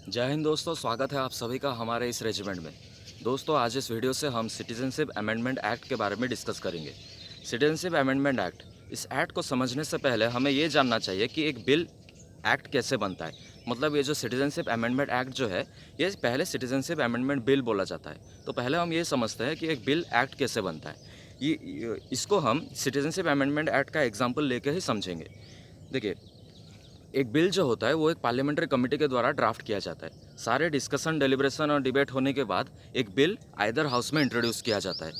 जय हिंद दोस्तों, स्वागत है आप सभी का हमारे इस रेजिमेंट में। दोस्तों, आज इस वीडियो से हम सिटीजनशिप अमेंडमेंट एक्ट के बारे में डिस्कस करेंगे। सिटीजनशिप अमेंडमेंट एक्ट, इस एक्ट को समझने से पहले हमें ये जानना चाहिए कि एक बिल एक्ट कैसे बनता है। मतलब ये जो सिटीजनशिप अमेंडमेंट एक्ट जो है, ये पहले सिटीजनशिप अमेंडमेंट बिल बोला जाता है। तो पहले हम ये समझते हैं कि एक बिल एक्ट कैसे बनता है। इसको हम सिटीजनशिप अमेंडमेंट एक्ट का एग्जाम्पल लेके ही समझेंगे। देखिए, एक बिल जो होता है वो एक पार्लियामेंट्री कमेटी के द्वारा ड्राफ्ट किया जाता है। सारे डिस्कशन, डेलिब्रेशन और डिबेट होने के बाद एक बिल आइदर हाउस में इंट्रोड्यूस किया जाता है।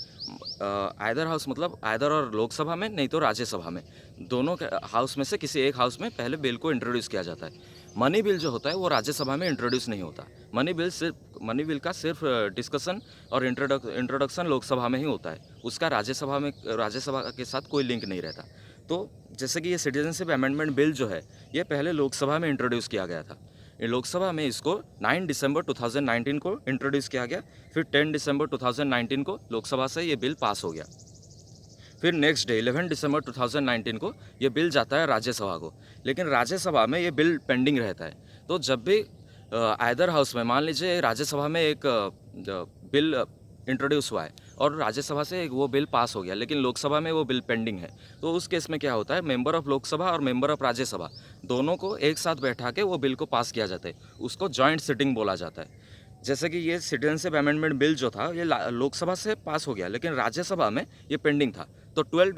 आइदर हाउस मतलब आइदर और लोकसभा में, नहीं तो राज्यसभा में, दोनों हाउस में से किसी एक हाउस में पहले बिल को इंट्रोड्यूस किया जाता है। मनी बिल जो होता है वो राज्यसभा में इंट्रोड्यूस नहीं होता। मनी बिल का सिर्फ डिस्कशन और इंट्रोडक्शन लोकसभा में ही होता है। उसका राज्यसभा के साथ कोई लिंक नहीं रहता। तो जैसे कि ये सिटीजनशिप अमेंडमेंट बिल जो है, ये पहले लोकसभा में इंट्रोड्यूस किया गया था। ये लोकसभा में इसको 9 दिसंबर 2019 को इंट्रोड्यूस किया गया। फिर 10 दिसंबर 2019 को लोकसभा से ये बिल पास हो गया। फिर नेक्स्ट डे 11 दिसंबर 2019 को ये बिल जाता है राज्यसभा को। लेकिन राज्यसभा में ये बिल पेंडिंग रहता है। तो जब भी आइदर हाउस में, मान लीजिए राज्यसभा में एक बिल इंट्रोड्यूस हुआ है और राज्यसभा से वो बिल पास हो गया, लेकिन लोकसभा में वो बिल पेंडिंग है, तो उस केस में क्या होता है, मेंबर ऑफ लोकसभा और मेंबर ऑफ राज्यसभा दोनों को एक साथ बैठा के वो बिल को पास किया जाता है। उसको जॉइंट सिटिंग बोला जाता है। जैसे कि ये सिटीजनशिप अमेंडमेंट बिल जो था, ये लोकसभा से पास हो गया, लेकिन राज्यसभा में ये पेंडिंग था। तो 12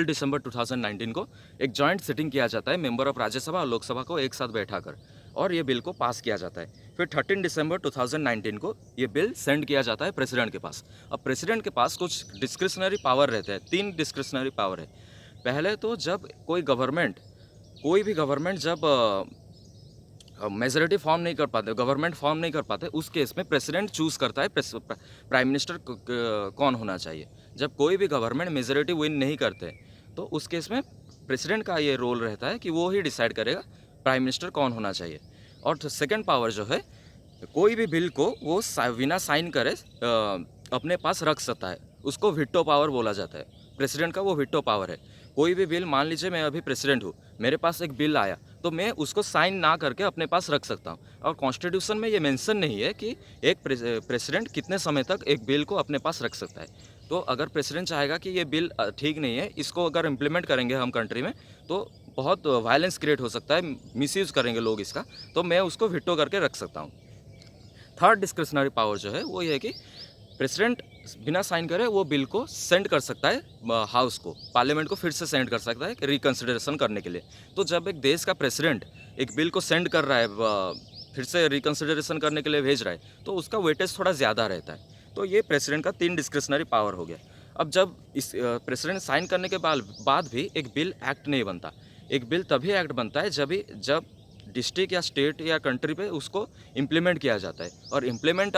दिसंबर 2019 को एक जॉइंट सिटिंग किया जाता है मेंबर ऑफ राज्यसभा और लोकसभा को एक साथ बैठाकर, और ये बिल को पास किया जाता है। फिर 13 दिसंबर 2019 को ये बिल सेंड किया जाता है प्रेसिडेंट के पास। अब प्रेसिडेंट के पास कुछ डिस्क्रिशनरी पावर रहते हैं। 3 डिस्क्रिशनरी पावर है। पहले तो जब कोई भी गवर्नमेंट जब मेजोरिटी फॉर्म नहीं कर पाते, गवर्नमेंट फॉर्म नहीं कर पाते, उस केस में प्रेसिडेंट चूज़ करता है प्राइम मिनिस्टर कौन होना चाहिए। जब कोई भी गवर्नमेंट मेजोरिटी विन नहीं करते, तो उस केस में प्रेसिडेंट का ये रोल रहता है कि वो ही डिसाइड करेगा प्राइम मिनिस्टर कौन होना चाहिए। और सेकंड पावर जो है, कोई भी बिल को वो बिना साइन करे अपने पास रख सकता है। उसको विटो पावर बोला जाता है। प्रेसिडेंट का वो विटो पावर है। कोई भी बिल, मान लीजिए मैं अभी प्रेसिडेंट हूँ, मेरे पास एक बिल आया, तो मैं उसको साइन ना करके अपने पास रख सकता हूँ। और कॉन्स्टिट्यूशन में ये मेंशन नहीं है कि एक प्रेसिडेंट कितने समय तक एक बिल को अपने पास रख सकता है। तो अगर प्रेसिडेंट चाहेगा कि ये बिल ठीक नहीं है, इसको अगर इम्प्लीमेंट करेंगे हम कंट्री में, तो बहुत वायलेंस क्रिएट हो सकता है, मिसयूज़ करेंगे लोग इसका, तो मैं उसको विटो करके रख सकता हूँ। थर्ड डिस्क्रिशनरी पावर जो है वो ये है कि प्रेसिडेंट बिना साइन करे वो बिल को सेंड कर सकता है हाउस को, पार्लियामेंट को फिर से सेंड कर सकता है रिकन्सिडरेशन करने के लिए। तो जब एक देश का प्रेसिडेंट एक बिल को सेंड कर रहा है, फिर से रिकन्सिडरेशन करने के लिए भेज रहा है, तो उसका वेटेज थोड़ा ज़्यादा रहता है। तो ये प्रेसिडेंट का 3 डिस्क्रिशनरी पावर हो गया। अब जब इस प्रेसिडेंट साइन करने के बाद भी एक बिल एक्ट नहीं बनता। एक बिल तभी एक्ट बनता है जब डिस्ट्रिक्ट या स्टेट या कंट्री पे उसको इम्प्लीमेंट किया जाता है। और इम्प्लीमेंट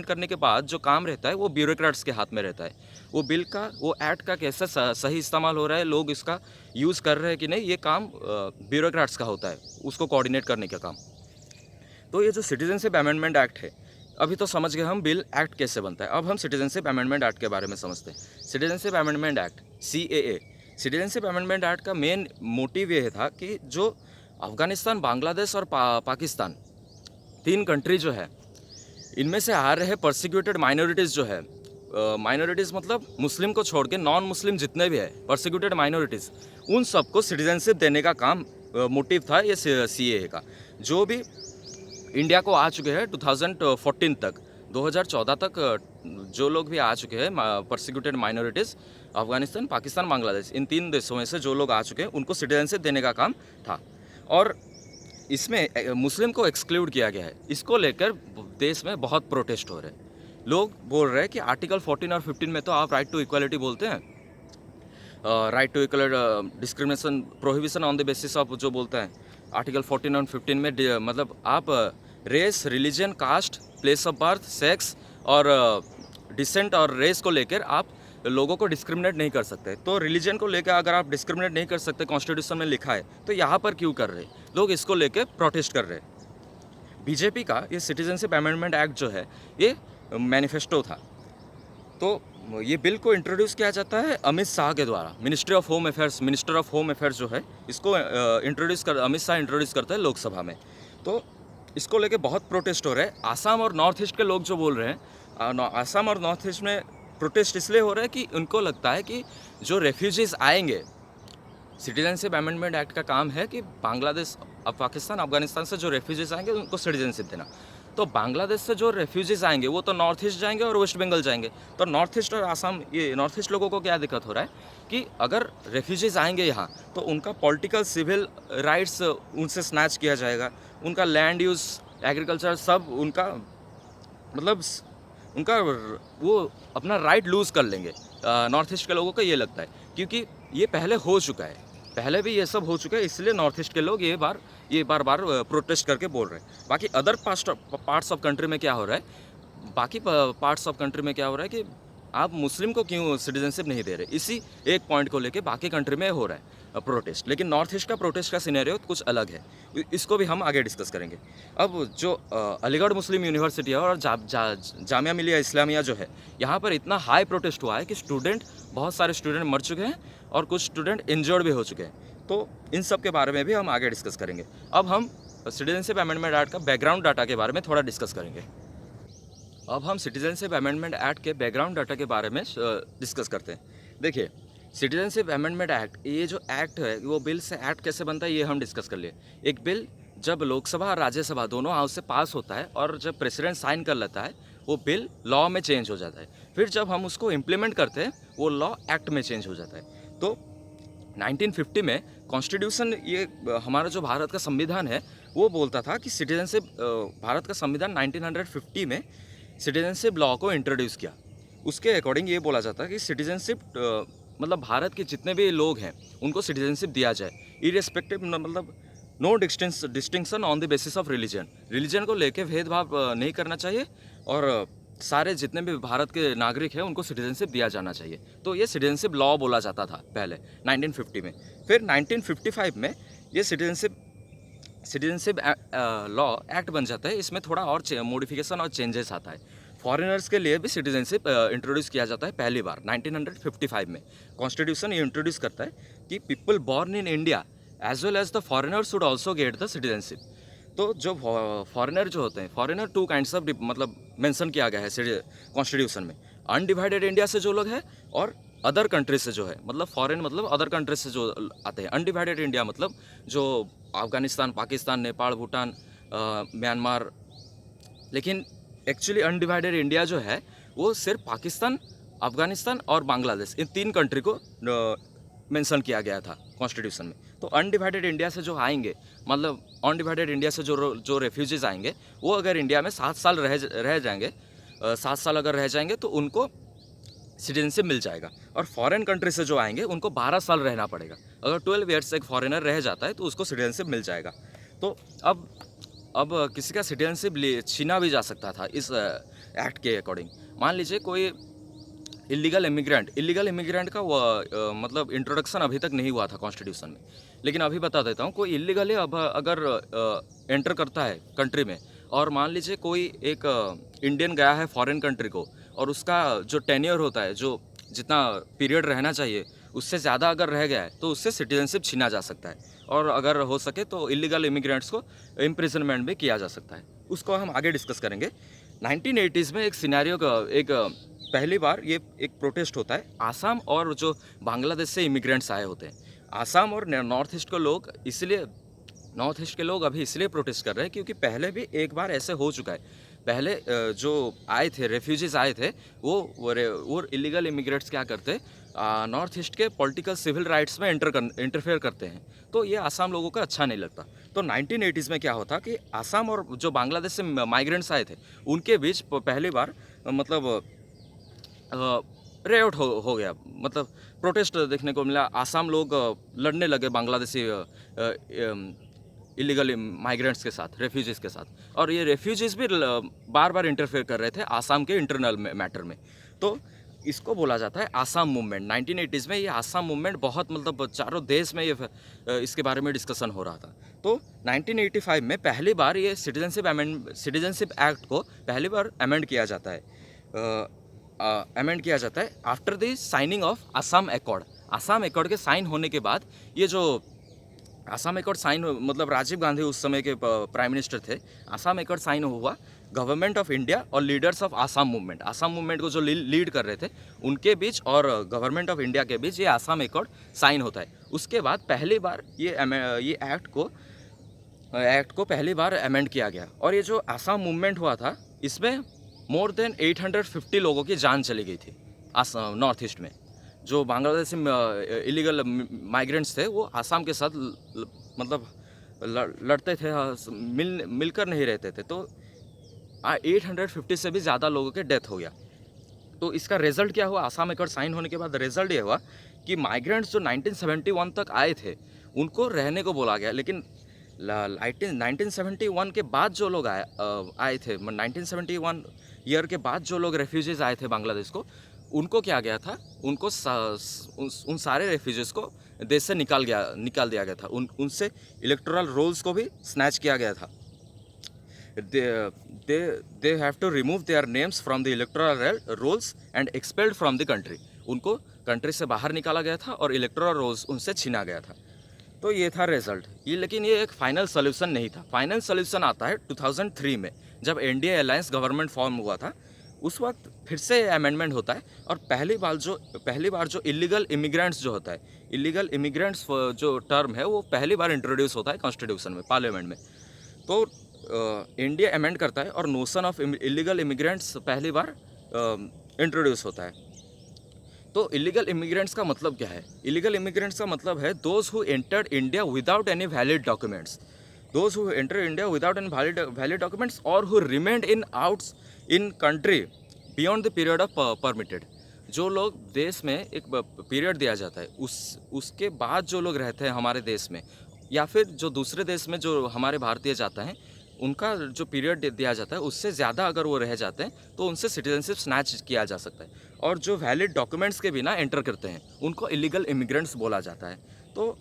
करने के बाद जो काम रहता है वो ब्यूरोक्रेट्स के हाथ में रहता है। वो बिल का, वो एक्ट का कैसे सही इस्तेमाल हो रहा है, लोग इसका यूज़ कर रहे हैं कि नहीं, ये काम ब्यूरोक्रेट्स का होता है, उसको कोऑर्डिनेट करने का काम। तो ये जो सिटीजनशिप अमेंडमेंट एक्ट है, अभी तो समझ गए हम बिल एक्ट कैसे बनता है। अब हम सिटीजनशिप अमेंडमेंट एक्ट के बारे में समझते हैं। Citizenship amendment act, CAA, citizenship amendment act का मेन मोटिव ये था कि जो अफ़गानिस्तान, बांग्लादेश और पाकिस्तान, 3 कंट्री जो है, इनमें से आ रहे परसिक्यूटेड माइनॉरिटीज़ जो है, माइनॉरिटीज़ मतलब मुस्लिम को छोड़ के नॉन मुस्लिम जितने भी है परसिक्यूटेड माइनॉरिटीज़, उन सबको सिटीजनशिप देने का काम मोटिव था ये CAA का। जो भी इंडिया को आ चुके हैं 2014 तक, 2014 तक जो लोग भी आ चुके हैं परसिक्यूटेड माइनॉरिटीज़, अफ़गानिस्तान, पाकिस्तान, बांग्लादेश, इन 3 देशों में से जो लोग आ चुके हैं उनको सिटीजनशिप देने का काम था। और इसमें मुस्लिम को एक्सक्लूड किया गया है। इसको लेकर देश में बहुत प्रोटेस्ट हो रहे हैं। लोग बोल रहे हैं कि आर्टिकल 14 और 15 में तो आप राइट टू इक्वालिटी बोलते हैं, right to equal discrimination, prohibition on the basis of जो बोलते हैं आर्टिकल 14 और 15 में, मतलब आप race, religion, caste, place of birth, sex और डिसेंट और रेस को लेकर आप लोगों को डिस्क्रिमिनेट नहीं कर सकते। तो रिलीजन को लेकर अगर आप डिस्क्रिमिनेट नहीं कर सकते, कॉन्स्टिट्यूशन में लिखा है, तो यहाँ पर क्यों कर रहे हैं लोग? इसको लेकर प्रोटेस्ट कर रहे हैं। बीजेपी का ये सिटीजनशिप अमेंडमेंट एक्ट जो है, ये मैनिफेस्टो था। तो ये बिल को इंट्रोड्यूस किया जाता है अमित शाह के द्वारा। मिनिस्टर ऑफ होम अफेयर्स जो है इसको अमित शाह इंट्रोड्यूस करते हैं लोकसभा में। तो इसको लेके बहुत प्रोटेस्ट हो रहे हैं। आसाम और नॉर्थ ईस्ट के लोग जो बोल रहे हैं, आसाम और नॉर्थ ईस्ट में प्रोटेस्ट इसलिए हो रहा है कि उनको लगता है कि जो रेफ्यूजीज़ आएंगे, सिटीजनशिप अमेंडमेंट एक्ट का काम है कि बांग्लादेश, पाकिस्तान, अफगानिस्तान से जो रेफ्यूजीज़ आएंगे उनको सिटीजनशिप देना। तो बांग्लादेश से जो रेफ्यूजीज़ आएंगे वो तो नॉर्थ ईस्ट जाएंगे और वेस्ट बंगाल जाएंगे। तो नॉर्थ ईस्ट और आसाम, ये नॉर्थ ईस्ट लोगों को क्या दिक्कत हो रहा है कि अगर रेफ्यूजीज़ आएंगे यहाँ तो उनका पॉलिटिकल सिविल राइट्स उनसे स्नैच किया जाएगा, उनका लैंड यूज़, एग्रीकल्चर, सब उनका मतलब उनका वो अपना राइट लूज़ कर लेंगे। नॉर्थ ईस्ट के लोगों को ये लगता है, क्योंकि ये पहले हो चुका है, पहले भी ये सब हो चुका है, इसलिए नॉर्थ ईस्ट के लोग ये बार बार प्रोटेस्ट करके बोल रहे हैं। बाकी अदर पार्ट्स ऑफ कंट्री में क्या हो रहा है, कि आप मुस्लिम को क्यों सिटीजनशिप नहीं दे रहे, इसी एक पॉइंट को लेके बाकी कंट्री में हो रहा है प्रोटेस्ट। लेकिन नॉर्थ ईस्ट का प्रोटेस्ट का सिनेरियो कुछ अलग है, इसको भी हम आगे डिस्कस करेंगे। अब जो अलीगढ़ मुस्लिम यूनिवर्सिटी है और जामिया मिलिया इस्लामिया जो है, यहाँ पर इतना हाई प्रोटेस्ट हुआ है कि बहुत सारे स्टूडेंट मर चुके हैं और कुछ स्टूडेंट इंजर्ड भी हो चुके हैं। तो इन सब के बारे में भी हम आगे डिस्कस करेंगे। अब हम सिटीजनशिप अमेंडमेंट एक्ट का बैकग्राउंड डाटा के बारे में थोड़ा डिस्कस करेंगे। अब हम सिटीजनशिप अमेंडमेंट एक्ट के बैकग्राउंड डाटा के बारे में डिस्कस करते हैं। देखिए, सिटीजनशिप अमेंडमेंट एक्ट, ये जो एक्ट है वो बिल से एक्ट कैसे बनता है ये हम डिस्कस कर लिए। एक बिल जब लोकसभा और राज्यसभा दोनों हाउस से पास होता है और जब प्रेसिडेंट साइन कर लेता है, वो बिल लॉ में चेंज हो जाता है। फिर जब हम उसको इम्प्लीमेंट करते हैं वो लॉ एक्ट में चेंज हो जाता है। तो 1950 में कॉन्स्टिट्यूशन, ये हमारा जो भारत का संविधान है वो बोलता था कि सिटीजनशिप, भारत का संविधान 1950 में सिटीजनशिप लॉ को इंट्रोड्यूस किया। उसके अकॉर्डिंग ये बोला जाता है कि सिटीजनशिप मतलब भारत के जितने भी लोग हैं उनको सिटीजनशिप दिया जाए, इरेस्पेक्टिव, मतलब no distinction on the basis of religion को लेके भेदभाव नहीं करना चाहिए, और सारे जितने भी भारत के नागरिक हैं उनको सिटीजनशिप दिया जाना चाहिए। तो ये सिटीजनशिप लॉ बोला जाता था पहले 1950 में। फिर 1955 में ये सिटीजनशिप लॉ एक्ट बन जाता है। इसमें थोड़ा और मॉडिफिकेशन और चेंजेस आता है। फॉरेनर्स के लिए भी सिटीजनशिप इंट्रोड्यूस किया जाता है पहली बार 1955 में। कॉन्स्टिट्यूशन ये इंट्रोड्यूस करता है कि people born in India as well as the foreigners should also get the citizenship. तो जो फॉरेनर जो होते हैं, फॉरेनर 2 काइंड्स ऑफ मतलब मेंशन किया गया है कॉन्स्टिट्यूशन में। अनडिवाइडेड इंडिया से जो लोग हैं और अदर कंट्रीज से जो है, मतलब फॉरेन मतलब अदर कंट्रीज से जो आते हैं। अनडिवाइडेड इंडिया मतलब जो अफगानिस्तान, पाकिस्तान, नेपाल, भूटान, म्यांमार। लेकिन एक्चुअली अनडिवाइडेड इंडिया जो है वो सिर्फ पाकिस्तान, अफगानिस्तान और बांग्लादेश, इन 3 कंट्री को मेंशन किया गया था कॉन्स्टिट्यूशन में। तो अनडिवाइडेड इंडिया से जो आएंगे, मतलब अनडिवाइडेड इंडिया से जो रेफ्यूजीज आएंगे, वो अगर इंडिया में 7 साल रह जाएंगे, 7 साल अगर रह जाएंगे तो उनको सिटीजनशिप मिल जाएगा। और फॉरेन कंट्री से जो आएंगे उनको 12 साल रहना पड़ेगा। अगर 12 ईयर्स एक फॉरेनर रह जाता है तो उसको सिटीजनशिप मिल जाएगा। तो अब किसी का सिटीजनशिप छीना भी जा सकता था इस एक्ट के अकॉर्डिंग। मान लीजिए कोई इलीगल इमिग्रेंट का मतलब इंट्रोडक्शन अभी तक नहीं हुआ था कॉन्स्टिट्यूशन में, लेकिन अभी बता देता हूँ। कोई इलीगली अब अगर एंटर करता है कंट्री में, और मान लीजिए कोई एक इंडियन गया है फॉरेन कंट्री को, और उसका जो टेन्योर होता है, जो जितना पीरियड रहना चाहिए उससे ज़्यादा अगर रह गया है, तो उससे सिटीजनशिप छीना जा सकता है। और अगर हो सके तो इलीगल इमिग्रेंट्स को इम्प्रिजनमेंट भी किया जा सकता है। उसको हम आगे डिस्कस करेंगे। 1980s में एक सिनेरियो का पहली बार ये एक प्रोटेस्ट होता है। आसाम और जो बांग्लादेश से इमिग्रेंट्स आए होते हैं, आसाम और नॉर्थ ईस्ट के लोग अभी इसलिए प्रोटेस्ट कर रहे हैं क्योंकि पहले भी एक बार ऐसे हो चुका है। पहले जो आए थे, रेफ्यूजीज आए थे, वो इलीगल इमिग्रेंट्स क्या करते, नॉर्थ ईस्ट के पॉलिटिकल सिविल राइट्स में इंटरफेयर करते हैं। तो ये आसाम लोगों को अच्छा नहीं लगता। तो 1980s में क्या होता कि आसाम और जो बांग्लादेश से माइग्रेंट्स आए थे उनके बीच पहली बार मतलब रेआउट हो गया, मतलब प्रोटेस्ट देखने को मिला। आसाम लोग लड़ने लगे बांग्लादेशी इलीगल माइग्रेंट्स के साथ, रेफ्यूजीज़ के साथ। और ये रेफ्यूजीज़ भी बार बार इंटरफेयर कर रहे थे आसाम के इंटरनल मैटर में। तो इसको बोला जाता है आसाम मूवमेंट। 1980s में ये आसाम मूवमेंट बहुत, मतलब चारों देश में ये इसके बारे में डिस्कशन हो रहा था। तो 1985 में पहली बार ये सिटीजनशिप एक्ट को पहली बार अमेंड किया जाता है। अमेंड किया जाता है after the signing off Assam accord. Assam accord के साइन होने के बाद ये जो आसाम एकॉर्ड साइन मतलब राजीव गांधी उस समय के प्राइम मिनिस्टर थे। आसाम एकॉर्ड साइन हुआ गवर्नमेंट ऑफ इंडिया और लीडर्स ऑफ आसाम मूवमेंट को जो लीड कर रहे थे उनके बीच और गवर्नमेंट ऑफ इंडिया के बीच ये आसाम एकॉर्ड साइन होता है। उसके बाद पहली बार ये एक्ट को पहली बार अमेंड किया गया और ये जो आसाम मूवमेंट हुआ था इसमें मोर देन 850 लोगों की जान चली गई थी नॉर्थ ईस्ट में। जो बांग्लादेश से इलीगल माइग्रेंट्स थे वो आसाम के साथ मतलब लड़ते थे, मिलकर नहीं रहते थे, तो 850 से भी ज़्यादा लोगों के डेथ हो गया। तो इसका रिजल्ट क्या हुआ? आसाम एकॉर्ड साइन होने के बाद रिजल्ट ये हुआ कि माइग्रेंट्स जो 1971 तक आए थे उनको रहने को बोला गया, लेकिन 1971 के बाद जो लोग आए थे 1971 ईयर के बाद जो लोग रेफ्यूजीज आए थे बांग्लादेश को, उनको क्या गया था, उनको उन सारे रेफ्यूजीज को देश से निकाल दिया गया था। उनसे इलेक्टोरल रोल्स को भी स्नैच किया गया था। they have to remove their names from the electoral rolls and expelled from the country। उनको कंट्री से बाहर निकाला गया था और इलेक्टोरल रोल्स उनसे छीना गया था। तो ये था रिजल्ट। लेकिन ये एक फाइनल सोल्यूशन नहीं था। फाइनल सोल्यूशन आता है 2003 में, जब एनडीए अलायंस गवर्नमेंट फॉर्म हुआ था। उस वक्त फिर से अमेंडमेंट होता है और पहली बार जो इलीगल इमिग्रेंट्स जो होता है, इलीगल इमिग्रेंट्स जो टर्म है वो पहली बार इंट्रोड्यूस होता है कॉन्स्टिट्यूशन में, पार्लियामेंट में। तो इंडिया अमेंड करता है और नोशन ऑफ इलीगल इमिग्रेंट्स पहली बार इंट्रोड्यूस होता है। तो इलीगल इमिग्रेंट्स का मतलब क्या है? इलीगल इमिग्रेंट्स का मतलब है those who entered India without any valid documents, those who enter India without any valid documents और who remained in country beyond the period of permitted. जो लोग देश में एक पीरियड दिया जाता है उसके बाद जो लोग रहते हैं हमारे देश में, या फिर जो दूसरे देश में जो हमारे भारतीय जाता है उनका जो पीरियड दिया जाता है उससे ज़्यादा अगर वो रह जाते हैं तो उनसे सिटीजनशिप स्नैच किया जा सकता है। और जो वैलिड डॉक्यूमेंट्स के बिना एंटर करते हैं उनको इलीगल इमिग्रेंट्स बोला जाता है। तो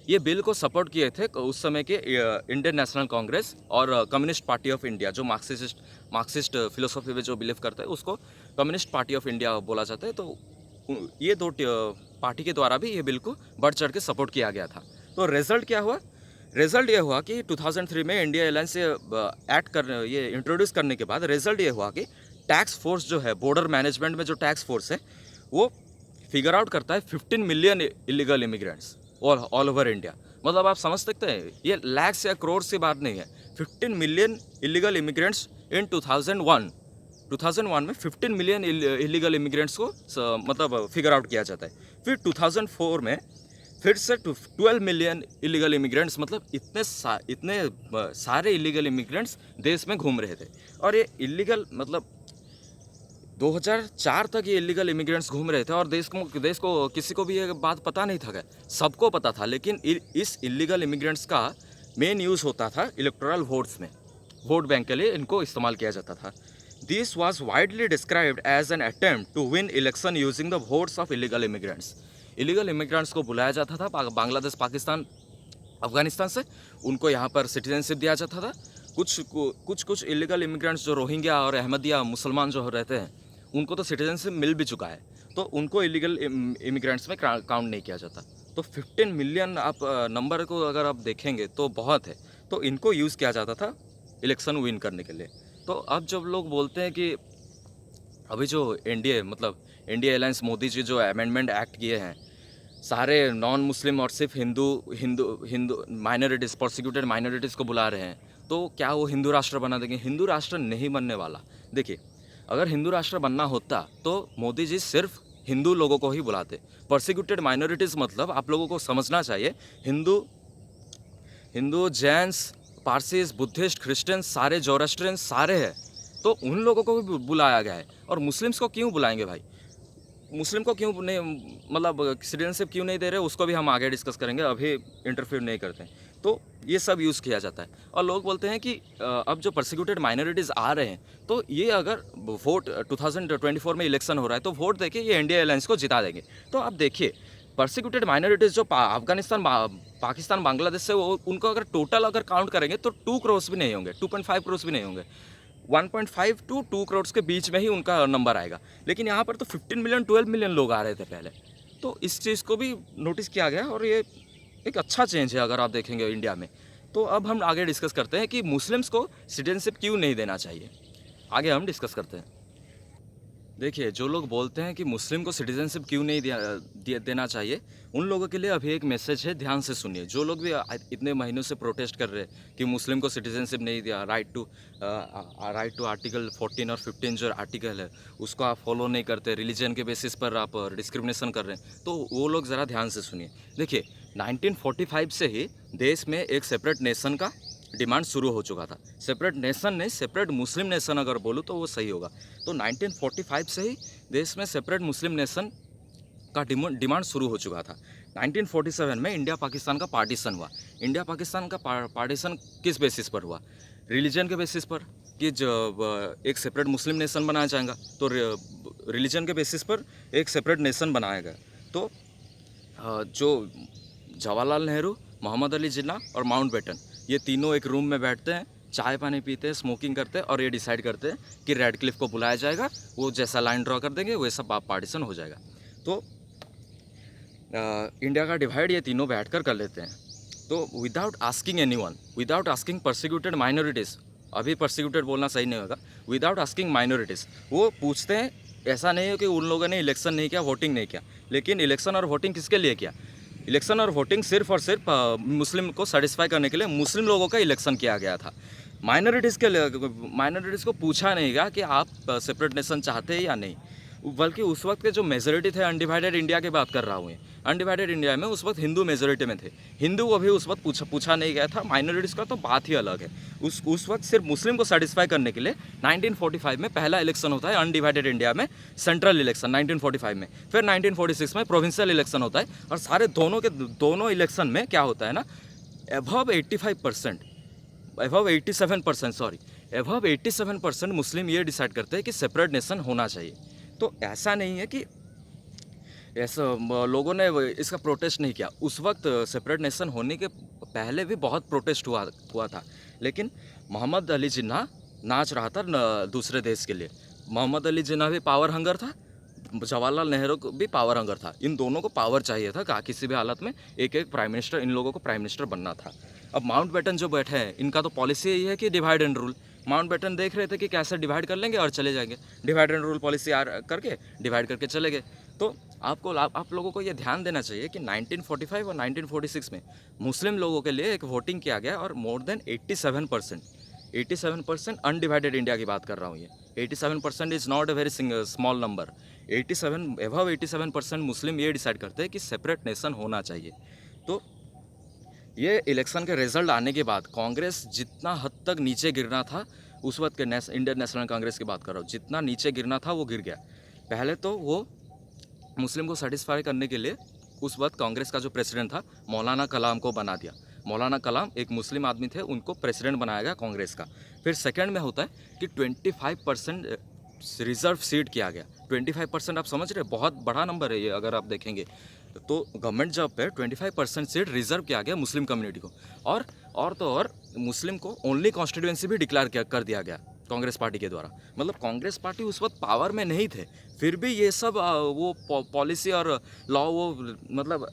ये बिल को सपोर्ट किए थे उस समय के इंडियन नेशनल कांग्रेस और कम्युनिस्ट पार्टी ऑफ इंडिया, जो मार्क्सिस्ट फिलोसॉफी में जो बिलीव करता है उसको कम्युनिस्ट पार्टी ऑफ इंडिया बोला जाता है। तो ये दो पार्टी के द्वारा भी ये बिल को बढ़ चढ़ के सपोर्ट किया गया था। तो रिजल्ट क्या हुआ? रिजल्ट ये हुआ कि 2003 में इंडिया एयरलाइंस से ये इंट्रोड्यूस करने के बाद रिजल्ट ये हुआ कि टैक्स फोर्स जो है, बॉर्डर मैनेजमेंट में जो टैक्स फोर्स है वो फिगर आउट करता है 15 million illegal immigrants all over India. मतलब आप समझ सकते हैं ये लैक्स या करोड़ की बात नहीं है। 15 मिलियन इलीगल इमिग्रेंट्स इन 2001 में 15 मिलियन इलीगल इमिग्रेंट्स को मतलब फिगर आउट किया जाता है। फिर 2004 में फिर से 12 मिलियन इलीगल इमिग्रेंट्स, मतलब इतने सारे इलीगल इमिग्रेंट्स देश में घूम रहे थे। और ये इलीगल मतलब 2004 तक ये इलीगल इमिग्रेंट्स घूम रहे थे और देश को किसी को भी ये बात पता नहीं था, सबको पता था। लेकिन इस इलीगल इमिग्रेंट्स का मेन यूज़ होता था इलेक्टोरल वोट्स में, वोट बैंक के लिए इनको इस्तेमाल किया जाता था। This was widely described as an attempt to win election using the votes of illegal immigrants. Illegal immigrants को बुलाया जाता था बांग्लादेश, पाकिस्तान, अफगानिस्तान से, उनको यहाँ पर सिटीजनशिप दिया जाता था। कुछ इलीगल इमिग्रेंट्स जो रोहिंग्या और अहमदिया मुसलमान जो रहते हैं उनको तो सिटीजनशिप मिल भी चुका है, तो उनको इलीगल इमिग्रेंट्स में काउंट नहीं किया जाता। तो 15 मिलियन आप नंबर को अगर आप देखेंगे तो बहुत है। तो इनको यूज़ किया जाता था इलेक्शन विन करने के लिए। तो अब जब लोग बोलते हैं कि अभी जो इंडिया अलायंस मोदी जी जो अमेंडमेंट एक्ट किए हैं, सारे नॉन मुस्लिम और सिर्फ हिंदू माइनॉरिटीज़, प्रोसिक्यूटेड माइनॉरिटीज़ को बुला रहे हैं, तो क्या वो हिंदू राष्ट्र बना देंगे? हिंदू राष्ट्र नहीं बनने वाला। देखिए, अगर हिंदू राष्ट्र बनना होता तो मोदी जी सिर्फ हिंदू लोगों को ही बुलाते। प्रोसिक्यूटेड माइनॉरिटीज़ मतलब आप लोगों को समझना चाहिए, Hindu Jains, Parsis, Buddhist, Christian, सारे जोरास्ट्रियन सारे हैं, तो उन लोगों को भी बुलाया गया है। और मुस्लिम्स को क्यों बुलाएंगे भाई? मुस्लिम को क्यों नहीं, मतलब सिटीजनशिप क्यों नहीं दे रहे, उसको भी हम आगे डिस्कस करेंगे, अभी इंटरफेयर नहीं करते हैं। तो ये सब यूज़ किया जाता है। और लोग बोलते हैं कि अब जो परसिक्यूटेड माइनॉरिटीज़ आ रहे हैं, तो ये अगर वोट 2024 में इलेक्शन हो रहा है तो वोट देके ये इंडिया अलायंस को जिता देंगे। तो आप देखिए, परसिक्यूटेड माइनॉरिटीज़ जो अफगानिस्तान, पाकिस्तान, बांग्लादेश से, वो उनको अगर टोटल काउंट करेंगे तो 2 करोड़ भी नहीं होंगे, 2.5 करोड़ भी नहीं होंगे। 1.5 टू 2 करोड़ के बीच में ही उनका नंबर आएगा। लेकिन यहाँ पर तो 15 मिलियन 12 मिलियन लोग आ रहे थे पहले। तो इस चीज़ को भी नोटिस किया गया और ये एक अच्छा चेंज है अगर आप देखेंगे इंडिया में। तो अब हम आगे डिस्कस करते हैं कि मुस्लिम्स को सिटीजनशिप क्यों नहीं देना चाहिए। आगे हम डिस्कस करते हैं। देखिए, जो लोग बोलते हैं कि मुस्लिम को सिटीजनशिप क्यों नहीं देना चाहिए, उन लोगों के लिए अभी एक मैसेज है, ध्यान से सुनिए। जो लोग भी इतने महीनों से प्रोटेस्ट कर रहे हैं कि मुस्लिम को सिटीजनशिप नहीं दिया, राइट टू आर्टिकल 14 और 15 जो आर्टिकल है उसको आप फॉलो नहीं करते, रिलीजन के बेसिस पर आप डिस्क्रिमिनेशन कर रहे हैं, तो वो लोग ज़रा ध्यान से सुनिए। देखिए, 1945 से ही देश में एक सेपरेट नेशन का डिमांड शुरू हो चुका था। सेपरेट नेशन नहीं, सेपरेट मुस्लिम नेशन अगर बोलूँ तो वो सही होगा। तो 1945 से ही देश में सेपरेट मुस्लिम नेशन का डिमांड शुरू हो चुका था। 1947 में इंडिया पाकिस्तान का पार्टीशन हुआ। इंडिया पाकिस्तान का पार्टीशन किस बेसिस पर हुआ? रिलीजन के बेसिस पर, कि जब एक सेपरेट मुस्लिम नेशन बनाया जाएगा तो रिलीजन के बेसिस पर एक सेपरेट नेशन बनाया गया। तो जो जवाहरलाल नेहरू, मोहम्मद अली जिन्ना और माउंटबेटन, ये तीनों एक रूम में बैठते हैं, चाय पानी पीते हैं, स्मोकिंग करते हैं और ये डिसाइड करते हैं कि रेड क्लिफ को बुलाया जाएगा, वो जैसा लाइन ड्रॉ कर देंगे वैसा पार्टीशन हो जाएगा। तो इंडिया का डिवाइड ये तीनों बैठकर कर लेते हैं। तो without asking anyone, without asking persecuted minorities, अभी परसिक्यूटेड बोलना सही नहीं होगा, विदाउट आस्किंग माइनॉरिटीज़, वो पूछते हैं। ऐसा नहीं है कि उन लोगों ने इलेक्शन नहीं किया, वोटिंग नहीं किया, लेकिन इलेक्शन और वोटिंग किसके लिए किया? इलेक्शन और वोटिंग सिर्फ और सिर्फ मुस्लिम को सेटिस्फाई करने के लिए मुस्लिम लोगों का इलेक्शन किया गया था। माइनॉरिटीज़ के लिए, माइनॉरिटीज़ को पूछा नहीं गया कि आप सेपरेट नेशन चाहते हैं या नहीं, बल्कि उस वक्त के जो मेजोरिटी थे, अनडिवाइडेड इंडिया की बात कर रहा हूँ, अनडिवाइडेड इंडिया में उस वक्त हिंदू मेजोरिटी में थे। हिंदू को भी उस वक्त पूछा नहीं गया था। माइनॉरिटीज़ का तो बात ही अलग है। उस वक्त सिर्फ मुस्लिम को सेटिस्फाई करने के लिए 1945 में पहला इलेक्शन होता है अनडिवाइडेड इंडिया में, सेंट्रल इलेक्शन 1945 में। फिर 1946 में प्रोविंशियल इलेक्शन होता है। और सारे दोनों इलेक्शन में क्या होता है ना, अबव 87% मुस्लिम ये डिसाइड करते हैं कि सेपरेट नेशन होना चाहिए। तो ऐसा नहीं है कि ऐसा लोगों ने इसका प्रोटेस्ट नहीं किया। उस वक्त सेपरेट नेशन होने के पहले भी बहुत प्रोटेस्ट हुआ था, लेकिन मोहम्मद अली जिन्ना नाच रहा था दूसरे देश के लिए। मोहम्मद अली जिन्ना भी पावर हंगर था, जवाहरलाल नेहरू को भी पावर हंगर था। इन दोनों को पावर चाहिए था, किसी भी हालत में एक प्राइम मिनिस्टर, इन लोगों को प्राइम मिनिस्टर बनना था। अब माउंटबेटन जो बैठे हैं, इनका तो पॉलिसी यही है कि डिवाइड एंड रूल। माउंटबेटन देख रहे थे कि कैसे डिवाइड कर लेंगे और चले जाएंगे, डिवाइड एंड रूल पॉलिसी करके डिवाइड करके चले गए। तो आप लोगों को ये ध्यान देना चाहिए कि 1945 और 1946 में मुस्लिम लोगों के लिए एक वोटिंग किया गया और मोर देन 87% अनडिवाइडेड इंडिया की बात कर रहा हूँ। ये 87% is not a very small number. 87% मुस्लिम ये डिसाइड करते हैं कि सेपरेट नेशन होना चाहिए। तो ये इलेक्शन के रिजल्ट आने के बाद कांग्रेस जितना हद तक नीचे गिरना था, उस वक्त के इंडियन नेशनल कांग्रेस की बात कर रहा हूँ, जितना नीचे गिरना था वो गिर गया। पहले तो वो मुस्लिम को सेटिस्फाई करने के लिए उस वक्त कांग्रेस का जो प्रेसिडेंट था मौलाना कलाम को बना दिया। मौलाना कलाम एक मुस्लिम आदमी थे, उनको प्रेसिडेंट बनाया गया कांग्रेस का। फिर सेकंड में होता है कि 25% रिजर्व सीट किया गया। 25% आप समझ रहे, बहुत बड़ा नंबर है ये अगर आप देखेंगे तो। गवर्नमेंट जॉब पे 25% सीट रिजर्व किया गया मुस्लिम कम्युनिटी को। और मुस्लिम को ओनली कॉन्स्टिट्यूएंसी भी डिक्लेयर कर दिया गया कांग्रेस पार्टी के द्वारा। मतलब कांग्रेस पार्टी उस वक्त पावर में नहीं थे, फिर भी ये सब वो पॉलिसी और लॉ वो मतलब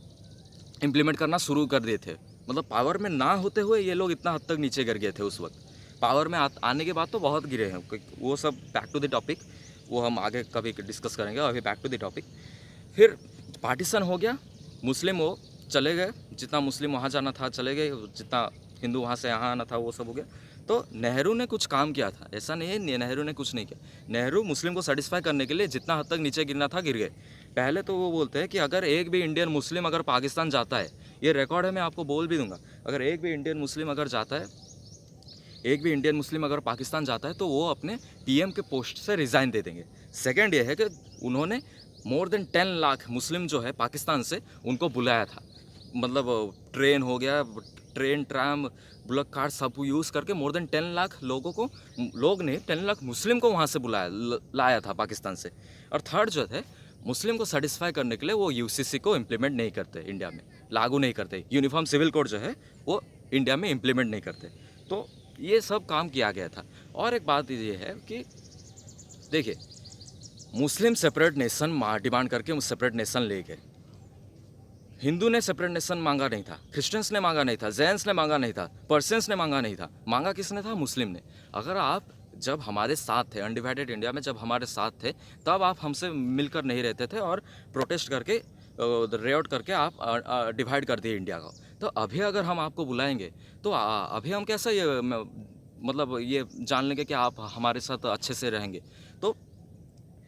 इम्प्लीमेंट करना शुरू कर दिए थे। मतलब पावर में ना होते हुए ये लोग इतना हद तक नीचे गिर गए थे उस वक्त। पावर में आने के बाद तो बहुत गिरे हैं, वो सब बैक टू द टॉपिक, वो हम आगे कभी डिस्कस करेंगे। अभी बैक टू द टॉपिक। फिर पार्टीशन हो गया, मुस्लिम वो चले गए, जितना मुस्लिम वहाँ जाना था चले गए, जितना हिंदू वहाँ से यहाँ आना था वो सब हो गया। तो नेहरू ने कुछ काम किया था, ऐसा नहीं है नेहरू ने कुछ नहीं किया। नेहरू मुस्लिम को सेटिस्फाई करने के लिए जितना हद तक नीचे गिरना था गिर गए। पहले तो वो बोलते हैं कि अगर एक भी इंडियन मुस्लिम अगर पाकिस्तान जाता है, ये रिकॉर्ड है, मैं आपको बोल भी दूंगा, अगर एक भी इंडियन मुस्लिम अगर पाकिस्तान जाता है तो वो अपने पीएम के पोस्ट से रिज़ाइन दे देंगे। सेकंड ये है कि उन्होंने मोर देन 10 लाख मुस्लिम जो है पाकिस्तान से उनको बुलाया था। मतलब ट्रेन हो गया, ट्रेन, ट्राम, बुलक कार्ड सब यूज़ करके मोर देन 10 लाख लोगों को, 10 लाख मुस्लिम को वहाँ से लाया था पाकिस्तान से। और थर्ड जो है, मुस्लिम को सेटिस्फाई करने के लिए वो यूसीसी को इम्प्लीमेंट नहीं करते, इंडिया में लागू नहीं करते। यूनिफॉर्म सिविल कोड जो है वो इंडिया में इम्प्लीमेंट नहीं करते। तो ये सब काम किया गया था। और एक बात ये है कि देखिए, मुस्लिम सेपरेट नेशन डिमांड करके सेपरेट नेशन ले गए। हिंदू ने सेपरेट नेशन मांगा नहीं था, क्रिश्चियंस ने मांगा नहीं था, जैन्स ने मांगा नहीं था, पर्शियंस ने मांगा नहीं था, मांगा किसने था? मुस्लिम ने। अगर आप जब हमारे साथ थे, अनडिवाइडेड इंडिया में जब हमारे साथ थे, तब आप हमसे मिलकर नहीं रहते थे और प्रोटेस्ट करके रेआउट करके आप डिवाइड कर दिए इंडिया को। तो अभी अगर हम आपको बुलाएंगे तो अभी हम कैसे ये मतलब ये जान लेंगे कि आप हमारे साथ अच्छे से रहेंगे? तो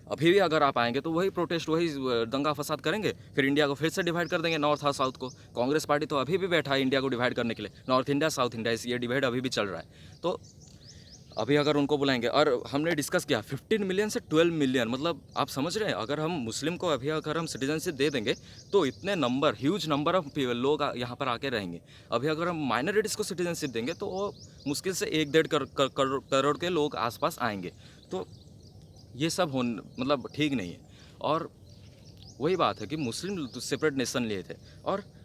अभी भी अगर आप आएंगे तो वही प्रोटेस्ट, वही दंगा फसाद करेंगे, फिर इंडिया को फिर से डिवाइड कर देंगे नॉर्थ और साउथ को। कांग्रेस पार्टी तो अभी भी बैठा है इंडिया को डिवाइड करने के लिए, नॉर्थ इंडिया साउथ इंडिया, ये डिवाइड अभी भी चल रहा है। तो अभी अगर उनको बुलाएंगे, और हमने डिस्कस किया 15 मिलियन से 12 मिलियन, मतलब आप समझ रहे हैं, अगर हम मुस्लिम को अभी अगर हम सिटीजनशिप दे देंगे तो इतने नंबर, ह्यूज नंबर ऑफ लोग यहाँ पर आके रहेंगे। अभी अगर हम माइनॉरिटीज़ को सिटीजनशिप देंगे तो वो मुश्किल से 1-1.5 करोड़ के लोग आसपास आएंगे। तो ये सब मतलब ठीक नहीं है। और वही बात है कि मुस्लिम सेपरेट नेशन लिए थे।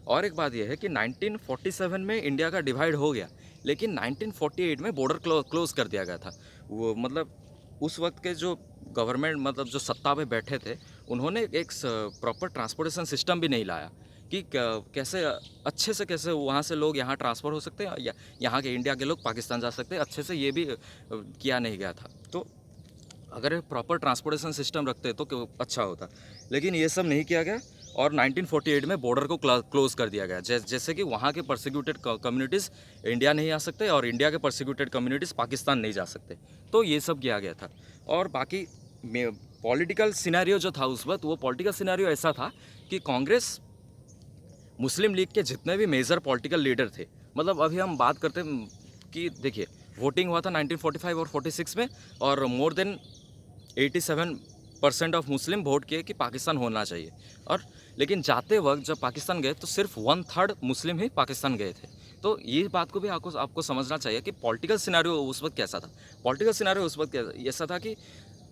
और एक बात यह है कि 1947 में इंडिया का डिवाइड हो गया, लेकिन 1948 में बॉर्डर क्लोज कर दिया गया था। वो मतलब उस वक्त के जो गवर्नमेंट, मतलब जो सत्ता पे बैठे थे, उन्होंने एक प्रॉपर ट्रांसपोर्टेशन सिस्टम भी नहीं लाया कि कैसे अच्छे से कैसे वहाँ से लोग यहाँ ट्रांसफ़र हो सकते हैं या यहाँ के इंडिया के लोग पाकिस्तान जा सकते हैं, अच्छे से ये भी किया नहीं गया था। तो अगर प्रॉपर ट्रांसपोर्टेशन सिस्टम रखते तो अच्छा होता, लेकिन ये सब नहीं किया गया। और 1948 में बॉर्डर को क्लोज कर दिया गया, जैसे कि वहाँ के परसिक्यूटेड कम्युनिटीज़ इंडिया नहीं आ सकते और इंडिया के परसिक्यूटेड कम्युनिटीज़ पाकिस्तान नहीं जा सकते। तो ये सब किया गया था। और बाकी पॉलिटिकल सिनेरियो जो था उस वक्त, वो पॉलिटिकल सिनेरियो ऐसा था कि कांग्रेस, मुस्लिम लीग के जितने भी मेजर पॉलिटिकल लीडर थे, मतलब अभी हम बात करते हैं कि देखिए, वोटिंग हुआ था 1945 और 46 में, और more than 87% of Muslim vote किए कि पाकिस्तान होना चाहिए। और लेकिन जाते वक्त जब पाकिस्तान गए तो सिर्फ 1/3 मुस्लिम ही पाकिस्तान गए थे। तो ये बात को भी आपको समझना चाहिए कि पॉलिटिकल सिनेरियो उस वक्त कैसा था। पॉलिटिकल सिनेरियो उस वक्त ऐसा था कि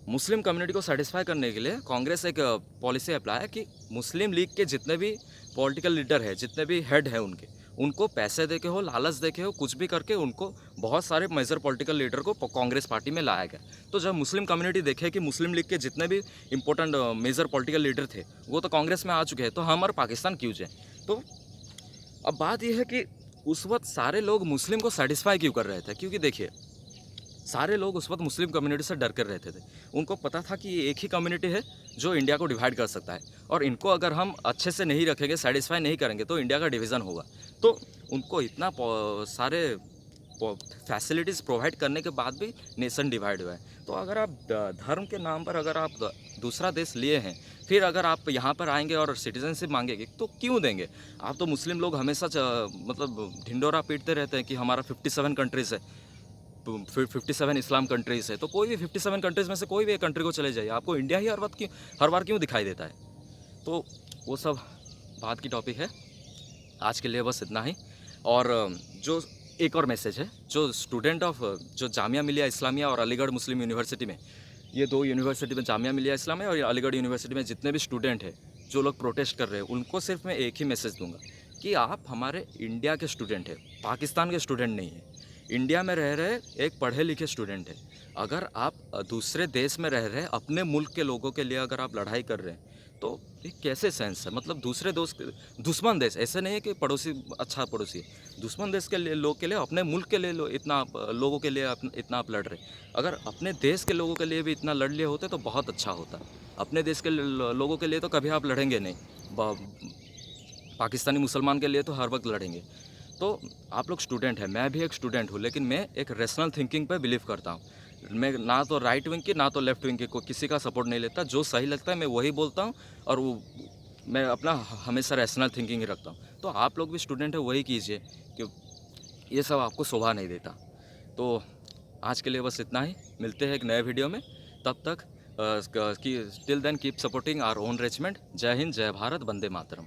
मुस्लिम कम्युनिटी को सेटिस्फाई करने के लिए कांग्रेस एक पॉलिसी अप्लाई कि मुस्लिम लीग के जितने भी पॉलिटिकल लीडर है, जितने भी हेड हैं उनको पैसे दे के हो, लालच दे के हो, कुछ भी करके उनको बहुत सारे मेजर पॉलिटिकल लीडर को कांग्रेस पार्टी में लाया गया। तो जब मुस्लिम कम्युनिटी देखे कि मुस्लिम लीग के जितने भी इंपॉर्टेंट मेजर पॉलिटिकल लीडर थे वो तो कांग्रेस में आ चुके हैं, तो हम और पाकिस्तान क्यों जाए? तो अब बात यह है कि उस वक्त सारे लोग मुस्लिम को सेटिस्फाई क्यों कर रहे थे? क्योंकि देखिए, सारे लोग उस वक्त मुस्लिम कम्युनिटी से डर कर रहते थे। उनको पता था कि ये एक ही कम्युनिटी है जो इंडिया को डिवाइड कर सकता है, और इनको अगर हम अच्छे से नहीं रखेंगे, सेटिस्फाई नहीं करेंगे तो इंडिया का डिवीज़न होगा। तो उनको इतना सारे फैसिलिटीज़ प्रोवाइड करने के बाद भी नेशन डिवाइड हुआ है। तो अगर आप धर्म के नाम पर अगर आप दूसरा देश लिए हैं, फिर अगर आप यहाँ पर आएंगे और सिटीजनशिप मांगेंगे तो क्यों देंगे? आप तो मुस्लिम लोग हमेशा मतलब ढिंडोरा पीटते रहते हैं कि हमारा 57 कंट्रीज़ है, 57 इस्लाम कंट्रीज़ है। तो कोई भी 57 कंट्रीज़ में से कोई भी एक कंट्री को चले जाइए, आपको इंडिया ही हर बार क्यों दिखाई देता है? तो वो सब बात की टॉपिक है। आज के लिए बस इतना ही। और जो एक और मैसेज है, जो स्टूडेंट ऑफ जो जामिया मिलिया इस्लामिया और अलीगढ़ मुस्लिम यूनिवर्सिटी में, ये 2 यूनिवर्सिटी में, जामिया मिलिया इस्लामिया और अलीगढ़ यूनिवर्सिटी में जितने भी स्टूडेंट हैं जो लोग प्रोटेस्ट कर रहे हैं, उनको सिर्फ मैं एक ही मैसेज दूंगा कि आप हमारे इंडिया के स्टूडेंट हैं, पाकिस्तान के स्टूडेंट नहीं हैं। इंडिया में रह रहे एक पढ़े लिखे स्टूडेंट है। अगर आप दूसरे देश में रह रहे अपने मुल्क के लोगों के लिए अगर आप लड़ाई कर रहे हैं तो ये कैसे सेंस है? मतलब दूसरे दुश्मन देश, ऐसे नहीं है कि पड़ोसी अच्छा पड़ोसी, दुश्मन देश के लिए लोग के लिए, अपने मुल्क के लिए इतना लोगों के लिए इतना आप लड़ रहे। अगर अपने देश के लोगों के लिए भी इतना लड़ लिए होते तो बहुत अच्छा होता। अपने देश के लोगों के लिए तो कभी आप लड़ेंगे नहीं, पाकिस्तानी मुसलमान के लिए तो हर वक्त लड़ेंगे। तो आप लोग स्टूडेंट हैं, मैं भी एक स्टूडेंट हूँ, लेकिन मैं एक रेशनल थिंकिंग पे बिलीव करता हूँ। मैं ना तो राइट विंग की ना तो लेफ्ट विंग की को किसी का सपोर्ट नहीं लेता। जो सही लगता है मैं वही बोलता हूँ, और वो मैं अपना हमेशा रेशनल थिंकिंग ही रखता हूँ। तो आप लोग भी स्टूडेंट है, वही कीजिए, कि ये सब आपको शोभा नहीं देता। तो आज के लिए बस इतना ही, मिलते हैं एक नए वीडियो में। तब तक till then keep supporting our own regiment. जय हिंद, जय भारत, वंदे मातरम।